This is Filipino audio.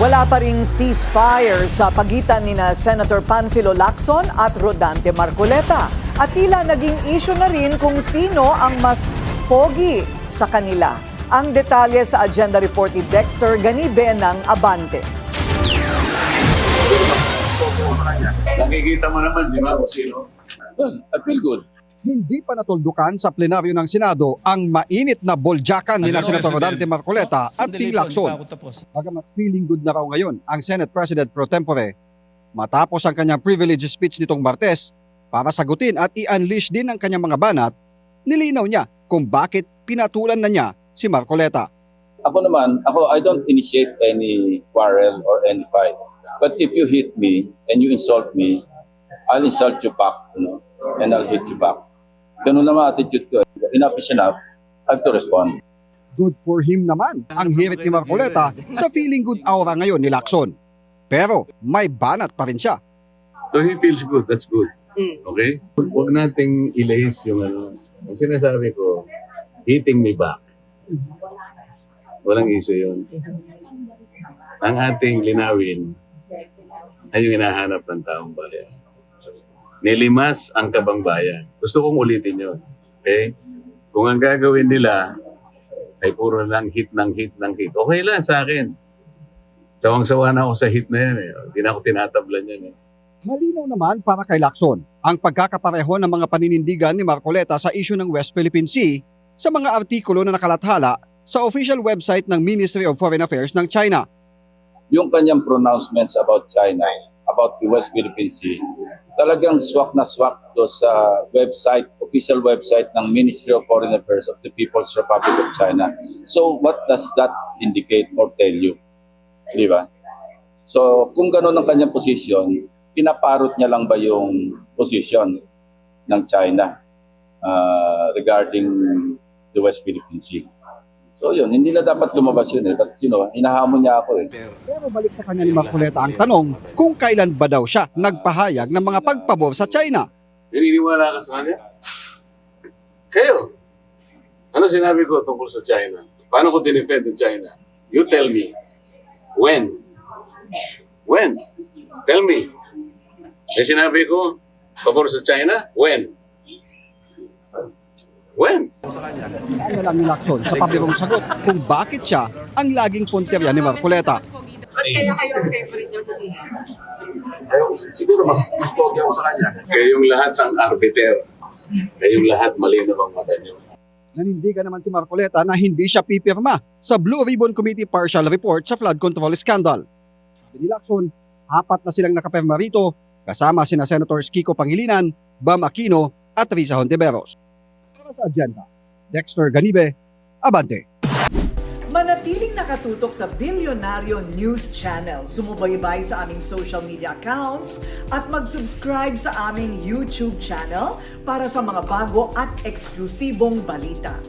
Wala pa ring ceasefire sa pagitan ni Senator Panfilo Lacson at Rodante Marcoleta. At tila naging issue na rin kung sino ang mas pogi sa kanila. Ang detalye sa agenda report ni Dexter Ganibe ng Abante. Nakikita mo naman, di ba, kung sino? Well, I feel good. Hindi pa natuldukan sa plenaryo ng Senado ang mainit na boljakan ni Senator Rodante Marcoleta at Ping Lacson. Bagamat feeling good na raw ngayon ang Senate President pro tempore, matapos ang kanyang privilege speech nitong Martes para sagutin at i-unleash din ang kanyang mga banat, nilinaw niya kung bakit pinatulan na niya si Marcoleta. I don't initiate any quarrel or any fight. But if you hit me and you insult me, I'll insult you back, and I'll hit you back. Ganun naman attitude ko. Enough is enough. I have to respond. Good for him naman ang hirit ni Marcoleta sa feeling good aura ngayon ni Lacson. Pero may banat pa rin siya. So he feels good, that's good. Okay? Huwag nating ilahis yung ano. Ang sinasabi ko, hitting me back. Walang issue yun. Ang ating linawin ay yung hinahanap ng taong bayan. Nilimas ang kabangbayan. Gusto kong ulitin yun. Okay? Kung ang gagawin nila ay puro lang hit ng hit ng hit, okay lang sa akin. Sawang-sawa na ako sa hit na yan. Hindi na ako tinatablan yan. Malinaw naman para kay Lacson ang pagkakapareho ng mga paninindigan ni Marcoleta sa issue ng West Philippine Sea sa mga artikulo na nakalathala sa official website ng Ministry of Foreign Affairs ng China. Yung kanyang pronouncements about China, about the West Philippine Sea, talagang swak na swak do sa website, official website ng Ministry of Foreign Affairs of the People's Republic of China. So what does that indicate or tell you? Di ba? So kung gano'n ang kanyang posisyon, pinaparot niya lang ba yung posisyon ng China regarding the West Philippine Sea? So yun, hindi na dapat lumabas yun But hinahamon niya ako Pero balik sa kanya ni Marcoleta ang tanong kung kailan ba daw siya nagpahayag ng mga pagpabor sa China. Naniniwala ka sa kanya? Kayo, ano sinabi ko tungkol sa China? Paano ko dinefend ng China? You tell me. When? When? Tell me. Eh sinabi ko, pabor sa China? When? When? Ano lang ni Lacson sa pabirong sagot kung bakit siya ang laging punterya ni Marcoleta. Kaya kayo ang favorite niyo sa sino? Siguro mas pogi ako sa kanya. Kayong lahat ang arbiter. Kayong lahat malinaw ang mata niyo. Nanindigan naman si Marcoleta na hindi siya pipirma sa Blue Ribbon Committee Partial Report sa flood control scandal. Sabi ni Lacson, 4 na silang nakapirma rito kasama sina Senators Kiko Pangilinan, Bam Aquino at Risa Hontiveros. Para sa agenda, Dexter Ganibe, Abante. Manatiling nakatutok sa Bilyonaryo News Channel. Sumubaybay sa aming social media accounts at mag-subscribe sa aming YouTube channel para sa mga bago at eksklusibong balita.